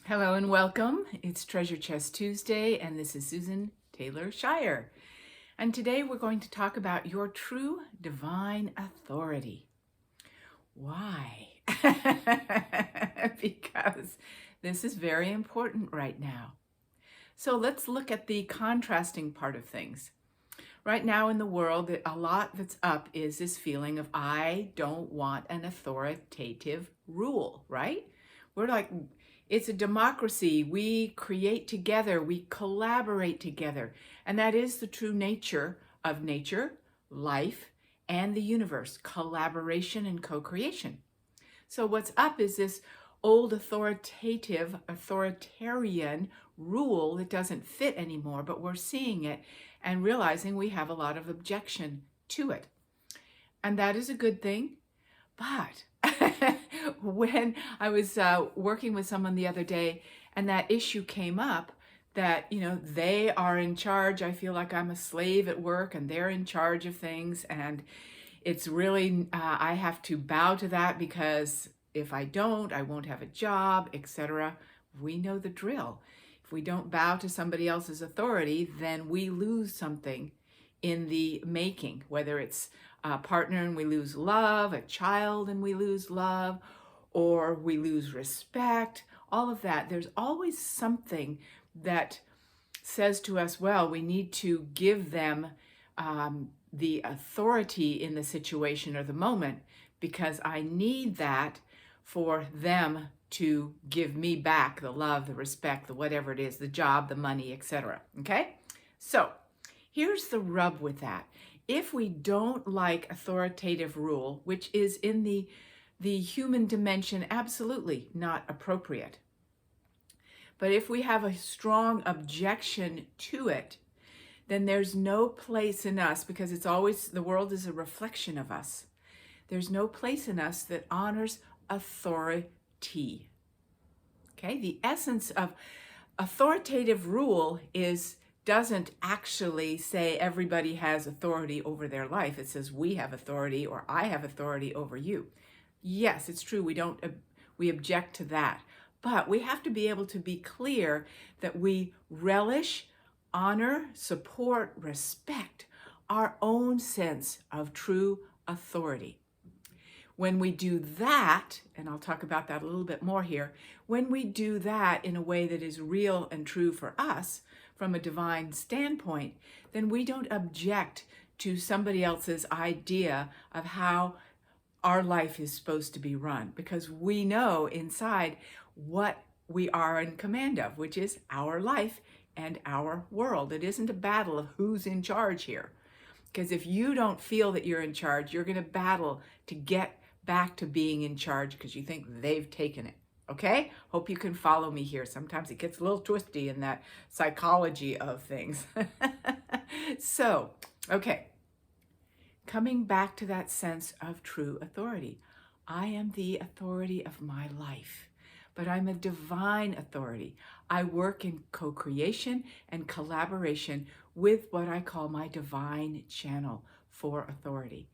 Hello and welcome. It's Treasure Chest Tuesday, and this is Susan Taylor Shire. And today we're going to talk about your true divine authority. Why? Because this is very important right now. So let's look at the contrasting part of things. Right now in the world, a lot that's up is this feeling of I don't want an authoritative rule, right? We're like, it's a democracy. We create together, we collaborate together. And that is the true nature of nature, life, and the universe, collaboration and co-creation. So what's up is this old authoritarian rule that doesn't fit anymore, but we're seeing it and realizing we have a lot of objection to it. And that is a good thing. But when I was working with someone the other day and that issue came up that, they are in charge. I feel like I'm a slave at work and they're in charge of things. And it's really, I have to bow to that because if I don't, I won't have a job, etc. We know the drill. If we don't bow to somebody else's authority, then we lose something in the making, whether it's a partner and we lose love, a child and we lose love, or we lose respect, all of that. There's always something that says to us, well, we need to give them the authority in the situation or the moment because I need that for them to give me back the love, the respect, the whatever it is, the job, the money, etc. Okay? So here's the rub with that. If we don't like authoritative rule, which is in the human dimension absolutely not appropriate, but if we have a strong objection to it, then there's no place in us, because it's always, the world is a reflection of us. There's no place in us that honors authority. Okay? The essence of authoritative rule doesn't actually say everybody has authority over their life. It says we have authority or I have authority over you. Yes, it's true. We object to that. But we have to be able to be clear that we relish, honor, support, respect our own sense of true authority. When we do that, and I'll talk about that a little bit more here, when we do that in a way that is real and true for us from a divine standpoint, then we don't object to somebody else's idea of how our life is supposed to be run, because we know inside what we are in command of, which is our life and our world. It isn't a battle of who's in charge here. Because if you don't feel that you're in charge, you're going to battle to get back to being in charge because you think they've taken it. Okay? Hope you can follow me here. Sometimes it gets a little twisty in that psychology of things. So, okay. Coming back to that sense of true authority. I am the authority of my life, but I'm a divine authority. I work in co-creation and collaboration with what I call my divine channel for authority.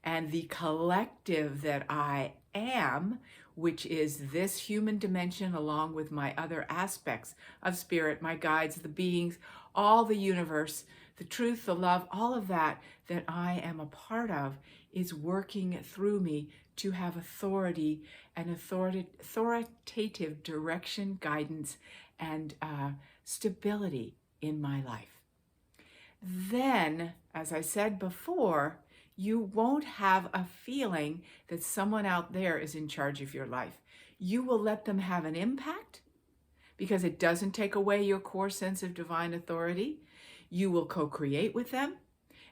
And the collective that I am, which is this human dimension along with my other aspects of spirit, my guides, the beings, all the universe, the truth, the love, all of that I am a part of is working through me to have authority and authoritative direction, guidance, and stability in my life. Then, as I said before, you won't have a feeling that someone out there is in charge of your life. You will let them have an impact because it doesn't take away your core sense of divine authority. You will co-create with them,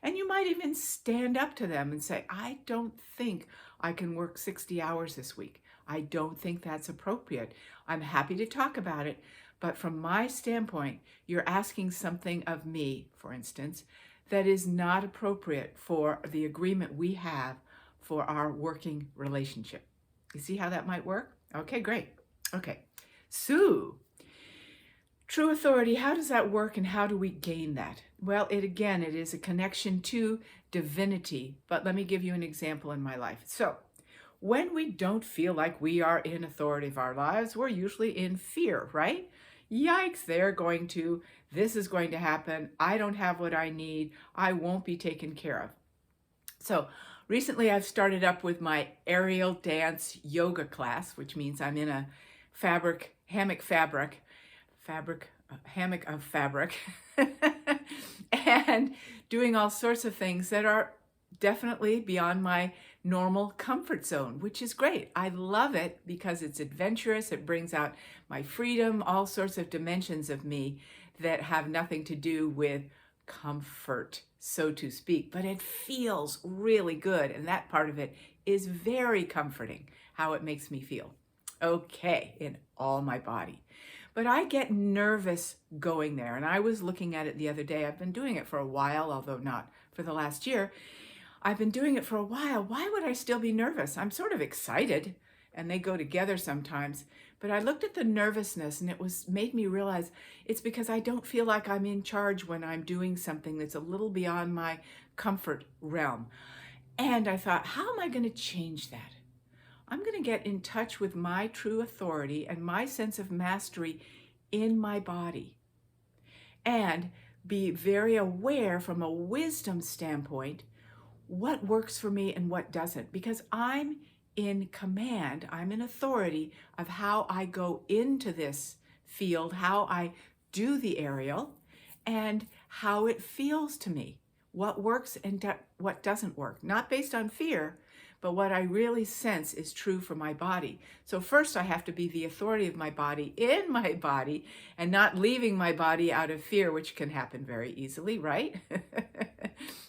and you might even stand up to them and say, I don't think I can work 60 hours this week. I don't think that's appropriate. I'm happy to talk about it, but from my standpoint, you're asking something of me, for instance, that is not appropriate for the agreement we have for our working relationship. You see how that might work? Okay, great. Okay, so true authority, how does that work and how do we gain that? Well, it is a connection to divinity, but let me give you an example in my life. So when we don't feel like we are in authority of our lives, we're usually in fear, right? Yikes, this is going to happen. I don't have what I need. I won't be taken care of. So recently I've started up with my aerial dance yoga class, which means I'm in a hammock of fabric, and doing all sorts of things that are definitely beyond my normal comfort zone, which is great. I love it because it's adventurous. It brings out my freedom, all sorts of dimensions of me that have nothing to do with comfort, so to speak, but it feels really good. And that part of it is very comforting, how it makes me feel. Okay, in all my body. But I get nervous going there. And I was looking at it the other day. I've been doing it for a while, although not for the last year. I've been doing it for a while. Why would I still be nervous? I'm sort of excited, and they go together sometimes. But I looked at the nervousness, and it made me realize it's because I don't feel like I'm in charge when I'm doing something that's a little beyond my comfort realm. And I thought, how am I going to change that? I'm going to get in touch with my true authority and my sense of mastery in my body, and be very aware from a wisdom standpoint what works for me and what doesn't, because I'm in command, I'm in authority of how I go into this field, how I do the aerial, and how it feels to me, what works and what doesn't work, not based on fear, but what I really sense is true for my body. So first I have to be the authority of my body in my body and not leaving my body out of fear, which can happen very easily, right?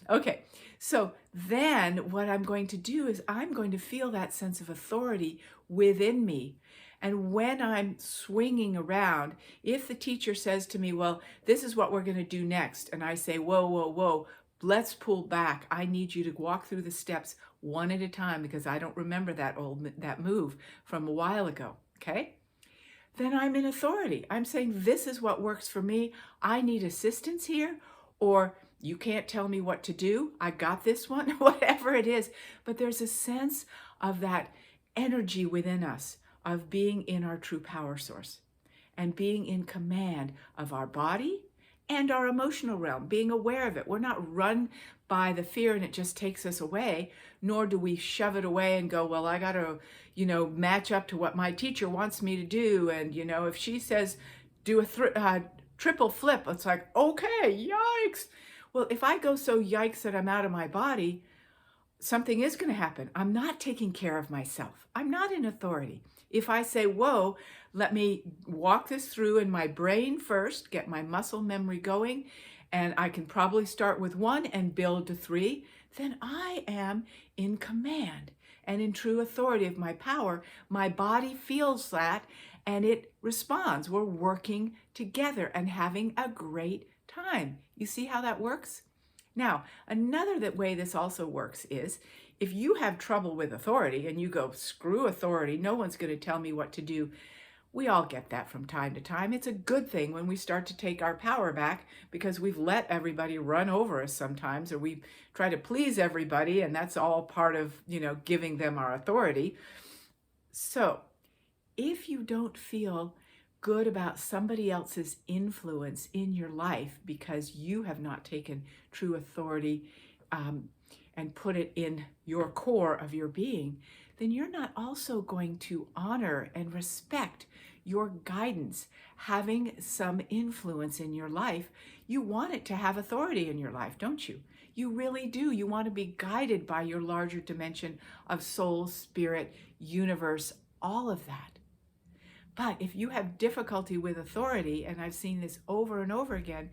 Okay, so then what I'm going to do is I'm going to feel that sense of authority within me. And when I'm swinging around, if the teacher says to me, well, this is what we're going to do next, and I say, whoa, whoa, whoa, let's pull back. I need you to walk through the steps one at a time because I don't remember that move from a while ago, okay? Then I'm in authority. I'm saying this is what works for me. I need assistance here, or you can't tell me what to do. I got this one, whatever it is. But there's a sense of that energy within us of being in our true power source and being in command of our body and our emotional realm, being aware of it. We're not run by the fear and it just takes us away, nor do we shove it away and go, well, I got to, match up to what my teacher wants me to do. And, if she says do a triple flip, it's like, okay, yikes. Well, if I go so yikes that I'm out of my body, something is going to happen. I'm not taking care of myself. I'm not in authority. If I say, whoa, let me walk this through in my brain first, get my muscle memory going, and I can probably start with 1 and build to 3, then I am in command and in true authority of my power. My body feels that and it responds. We're working together and having a great time. You see how that works? Now, another way this also works is if you have trouble with authority and you go, screw authority, no one's going to tell me what to do. We all get that from time to time. It's a good thing when we start to take our power back because we've let everybody run over us sometimes, or we try to please everybody, and that's all part of, giving them our authority. So if you don't feel good about somebody else's influence in your life because you have not taken true authority and put it in your core of your being, then you're not also going to honor and respect your guidance having some influence in your life. You want it to have authority in your life, don't you? You really do. You want to be guided by your larger dimension of soul, spirit, universe, all of that. But if you have difficulty with authority, and I've seen this over and over again,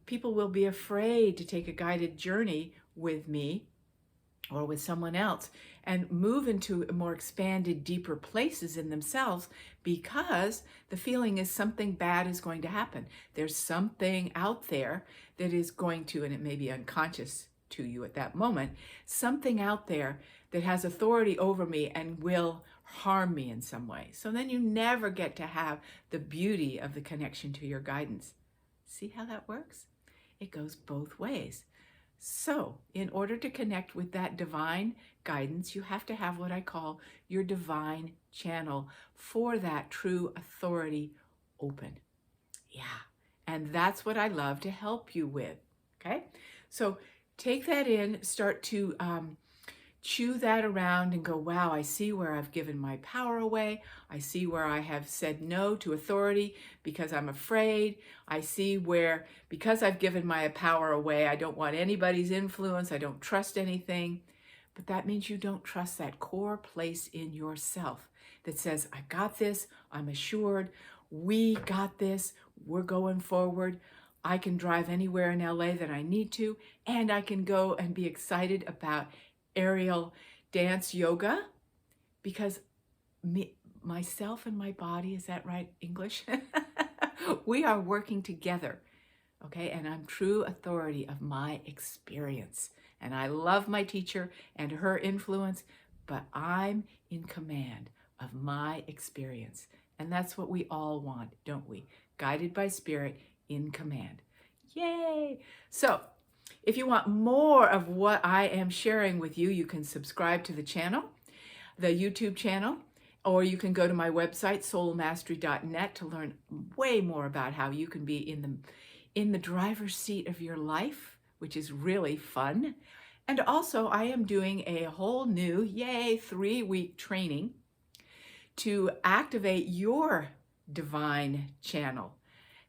people will be afraid to take a guided journey with me or with someone else and move into more expanded, deeper places in themselves because the feeling is something bad is going to happen. There's something out there that is going to, and it may be unconscious to you at that moment, something out there that has authority over me and will harm me in some way. So then you never get to have the beauty of the connection to your guidance. See how that works? It goes both ways. So, in order to connect with that divine guidance, you have to have what I call your divine channel for that true authority open. Yeah. And that's what I love to help you with. Okay. So take that in, start to chew that around and go, wow, I see where I've given my power away. I see where I have said no to authority because I'm afraid. I see where, because I've given my power away, I don't want anybody's influence. I don't trust anything. But that means you don't trust that core place in yourself that says, I got this. I'm assured. We got this. We're going forward. I can drive anywhere in LA that I need to, and I can go and be excited about aerial dance yoga because myself and my body, is that right, English? We are working together, okay? And I'm true authority of my experience. And I love my teacher and her influence, but I'm in command of my experience. And that's what we all want, don't we? Guided by spirit, in command. Yay! So, if you want more of what I am sharing with you, you can subscribe to the channel, the YouTube channel, or you can go to my website, soulmastery.net, to learn way more about how you can be in the driver's seat of your life, which is really fun. And also, I am doing a whole new, 3-week training to activate your divine channel,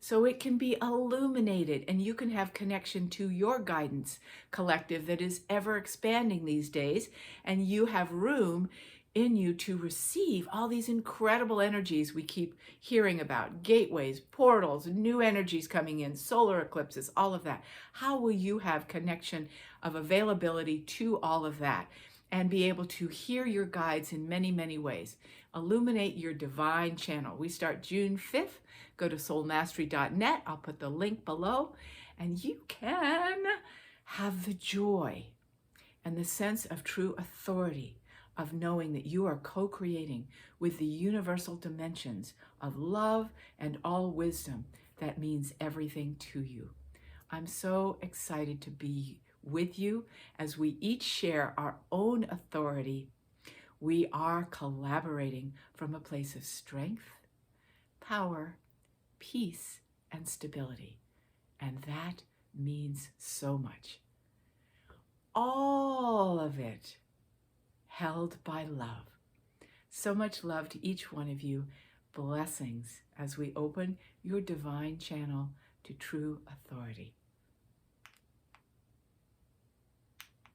so it can be illuminated and you can have connection to your guidance collective that is ever expanding these days. And you have room in you to receive all these incredible energies we keep hearing about: gateways, portals, new energies coming in, solar eclipses, all of that. How will you have connection of availability to all of that and be able to hear your guides in many, many ways? Illuminate your divine channel. We start June 5th. Go to soulmastery.net. I'll put the link below, and you can have the joy and the sense of true authority of knowing that you are co-creating with the universal dimensions of love and all wisdom that means everything to you. I'm so excited to be with you as we each share our own authority. We are collaborating from a place of strength, power, peace, and stability. And that means so much. All of it held by love. So much love to each one of you. Blessings as we open your divine channel to true authority.